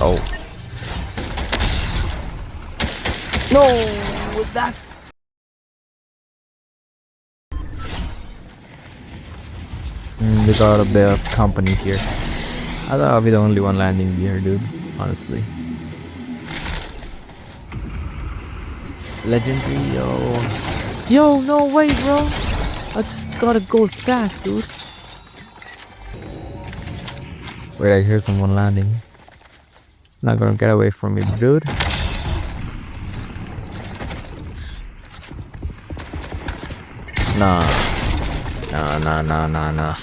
Oh. No, that's... we got a bit of company here. I thought I'll be the only one landing here, dude. Honestly. Legendary, yo. Yo, no way, bro. I just got a gold fast, dude. Wait, I hear someone landing. Not gonna get away from me, dude. Nah. Nah.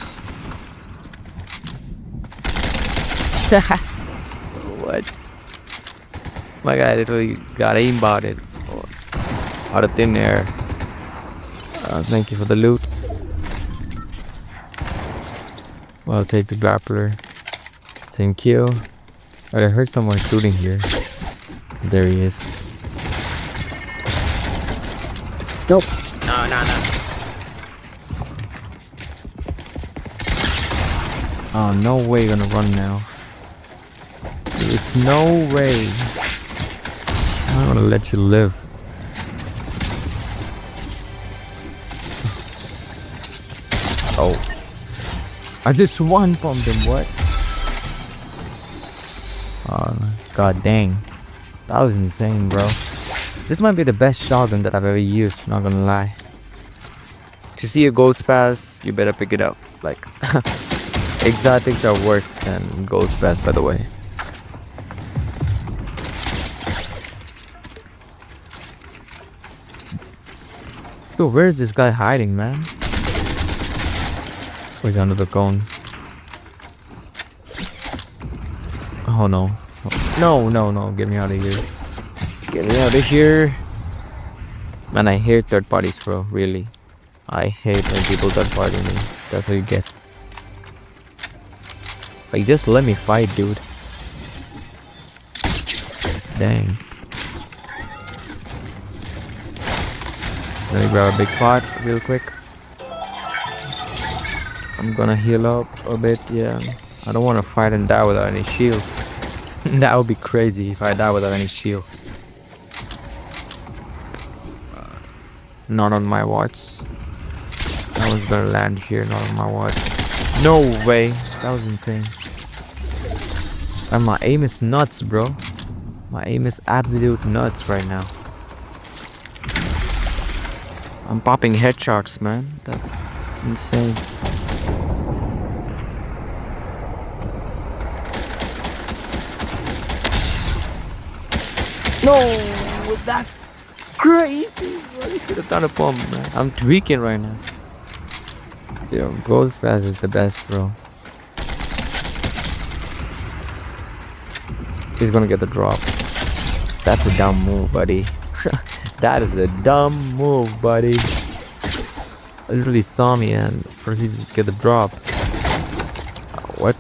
What? My guy literally got aimbotted out of thin air. Thank you for the loot. Well, I'll take the grappler. Thank you. But I heard someone shooting here. There he is. Nope. No. Oh, no way you're gonna run now. There's no way. I'm gonna let you live. Oh. I just one pumped him, what? Oh, god dang. That was insane, bro. This might be the best shotgun that I've ever used, not gonna lie. To see a gold spaz, you better pick it up. Like, exotics are worse than gold spaz, by the way. Yo, where is this guy hiding, man? Wait, under the cone. Oh no. No, get me out of here. Get me out of here. Man, I hate third parties, bro, really. I hate when people third party me. That's what you get. Like, just let me fight, dude. Dang. Let me grab a big pot real quick. I'm gonna heal up a bit, yeah. I don't want to fight and die without any shields. That would be crazy if I die without any shields. Not on my watch. I was gonna land here, not on my watch. No way. That was insane. And my aim is nuts, bro. My aim is absolute nuts right now. I'm popping headshots, man. That's insane. No, that's crazy. I should have done a pump, man. I'm tweaking right now. Yo, gold spaz is the best, bro. He's gonna get the drop. That's a dumb move, buddy. That is a dumb move, buddy. Literally saw me and proceeded to get the drop. What?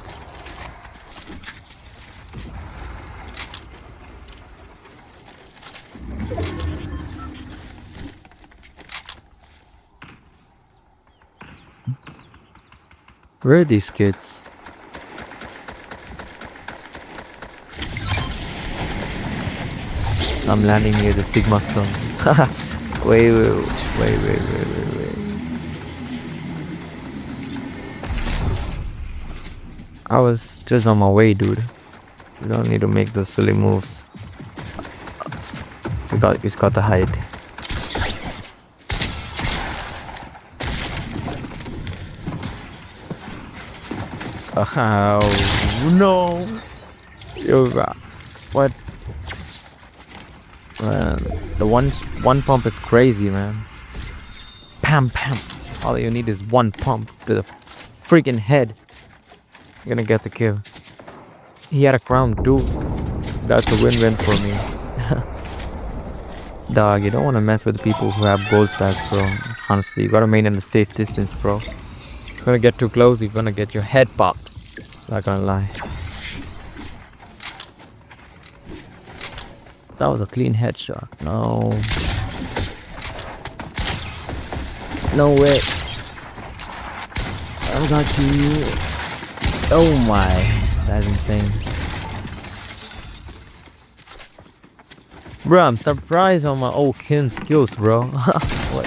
Where are these kids? I'm landing near the Sigma Stone. Wait. I was just on my way, dude. You don't need to make those silly moves. He's got to hide. Oh no! Yo, what? Man, the one pump is crazy, man. Pam. All you need is one pump to the freaking head. You're gonna get the kill. He had a crown too. That's a win-win for me. Dog, you don't want to mess with the people who have gold spaz, bro. Honestly, you gotta maintain a safe distance, bro. You're gonna get too close, you're gonna get your head popped. Not gonna lie. That was a clean headshot. No way. I got you. Oh my. That's insane. Bro, I'm surprised on my own kill skills, bro. What?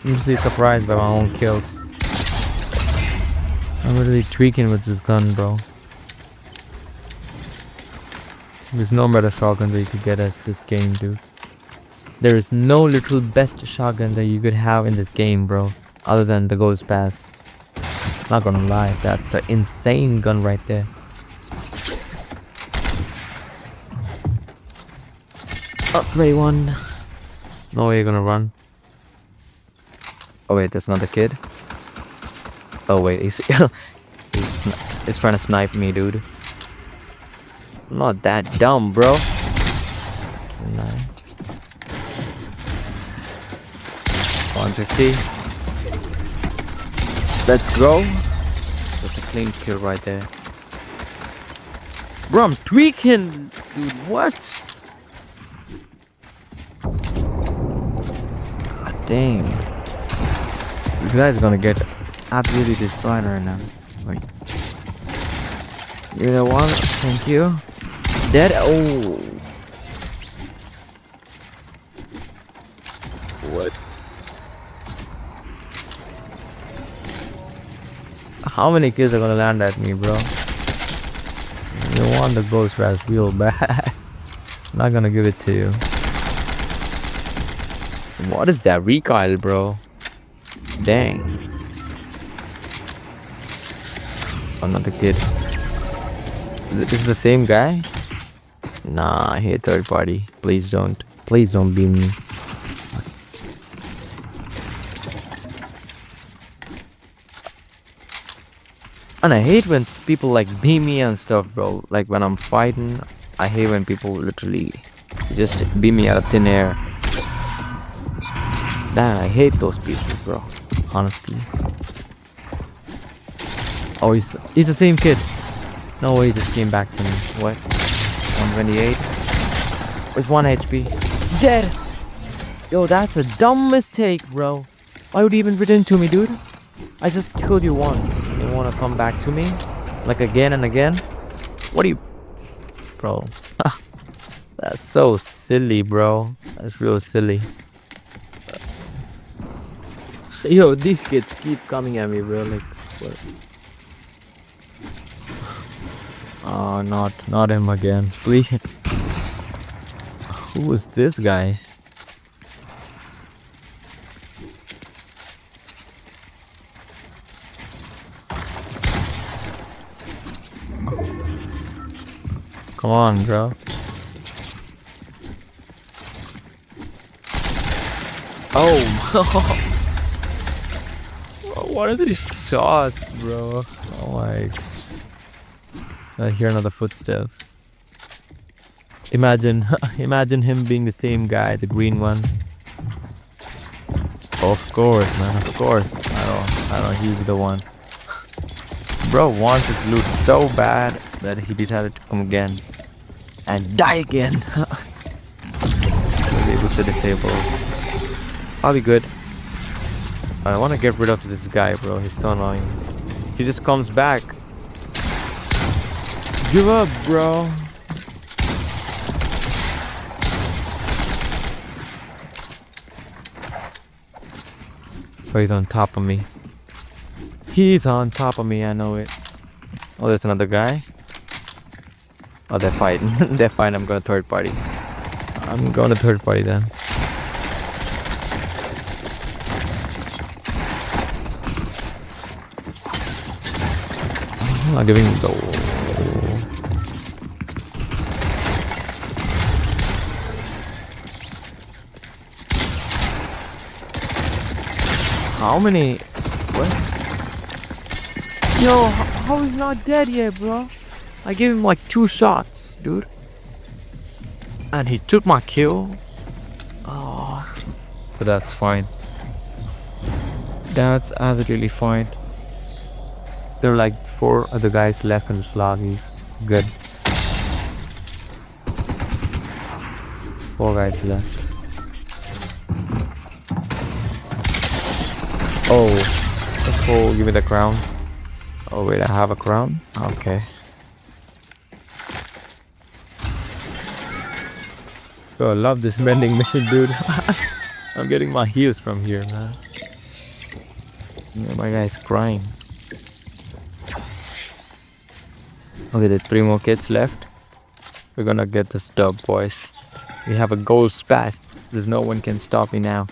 I'm really surprised by my own kills. I'm really tweaking with this gun, bro. There's no better shotgun that you could get as this game, dude. There is no literal best shotgun that you could have in this game, bro, other than the Ghost Pass. Not gonna lie, that's an insane gun right there. Upgrade one. No way you're gonna run. Oh wait, that's not the kid. Oh wait, he's trying to snipe me, dude. I'm not that dumb, bro. 150. Let's go. That's a clean kill right there. Bro, I'm tweaking, dude. What? God dang. This guy's gonna get absolutely destroyed right now. Like, you're the one. Thank you. Dead. Oh. What? How many kills are gonna land at me, bro? You want the Ghost Pass real bad. I'm not gonna give it to you. What is that recoil, bro? Dang. Another kid. Is it the same guy? Nah, I hate third party. Please don't. Please don't beam me. What's... And I hate when people like beam me and stuff, bro. Like when I'm fighting, I hate when people literally just beam me out of thin air. Damn, I hate those people, bro. Honestly. Oh, he's the same kid. No way, he just came back to me. What? 128 with 1 HP. Dead. Yo, that's a dumb mistake, bro. Why would you even return to me, dude? I just killed you once. You wanna come back to me? Like again and again? What are you... Bro. That's so silly, bro. That's real silly. Yo, these kids keep coming at me, bro. Like, what? Oh, not him again. Please. Who is this guy? Come on, bro. Oh, what are these shots, bro? Oh my. I hear another footstep. Imagine him being the same guy, the green one. Of course, man, of course. I don't he'll be the one. Bro wants his loot so bad that he decided to come again. And die again. Maybe able to disable. I'll be good. I want to get rid of this guy, bro. He's so annoying. He just comes back. Give up, bro. Oh, he's on top of me. He's on top of me, I know it. Oh, there's another guy. Oh, they're fighting. They're fine. I'm going to third party. I'm going to third party then. I'm giving the... How many? What? Yo, how is not dead yet, bro? I gave him like 2 shots, dude. And he took my kill. Oh, but that's fine. That's absolutely fine. There are like 4 other guys left in the sloggies. Good. 4 guys left. Oh, give me the crown. Oh wait, I have a crown? Okay. Oh, I love this vending machine, dude. I'm getting my heals from here, man. Yeah, my guy's crying. Okay, there's 3 more kids left. We're gonna get this dub, boys. We have a gold splash. There's no one can stop me now.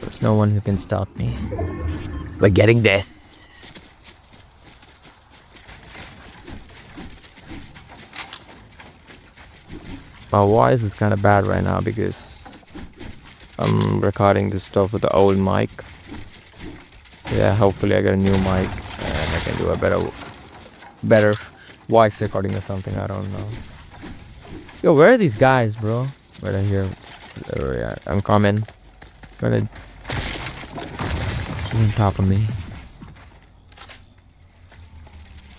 There's no one who can stop me. We're getting this. My voice is kind of bad right now because I'm recording this stuff with the old mic. So yeah, hopefully I get a new mic and I can do a better voice recording or something. I don't know. Yo, where are these guys, bro? Right here. Yeah, I'm coming. Gonna on top of me.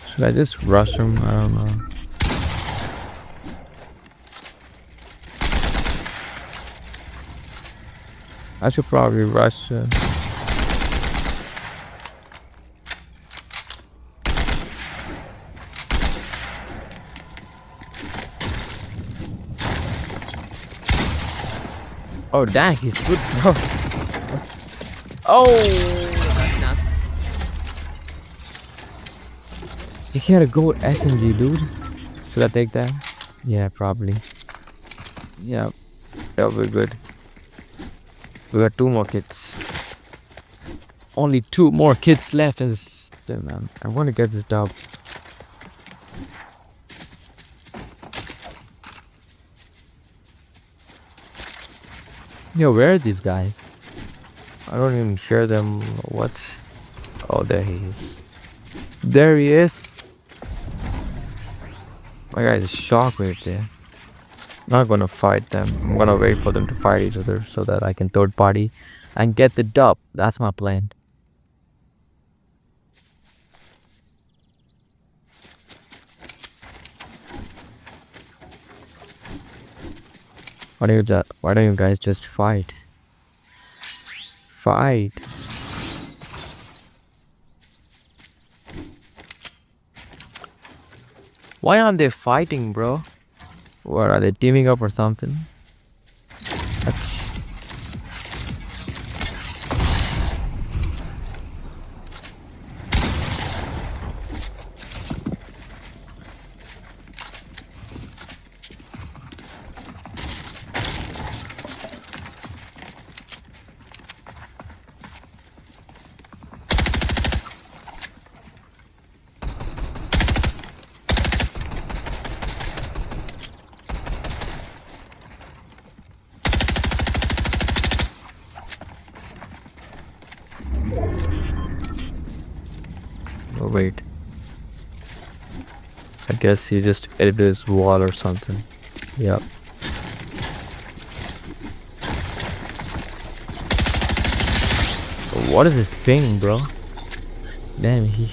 Should I just rush him? I don't know. I should probably rush him. Oh dang, he's good, bro. What's... Oh, that's not. He had a gold SMG, dude. Should I take that? Yeah, probably. Yeah, that'll be good. We got 2 more kids. Only 2 more kids left, and man, I want to get this dub. Yo, where are these guys? I don't even hear them. What's... Oh, there he is. There he is. My guy's shockwave there. Not gonna fight them. I'm gonna wait for them to fight each other so that I can third party and get the dub. That's my plan. Why don't you guys just fight? Fight. Why aren't they fighting, bro? What, are they teaming up or something? Achoo. Oh, wait. I guess he just edited his wall or something. Yep. What is this ping, bro? Damn, he...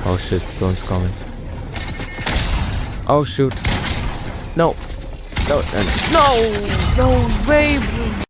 Oh shit, someone's coming. Oh shoot. No. No, no, no way, bro.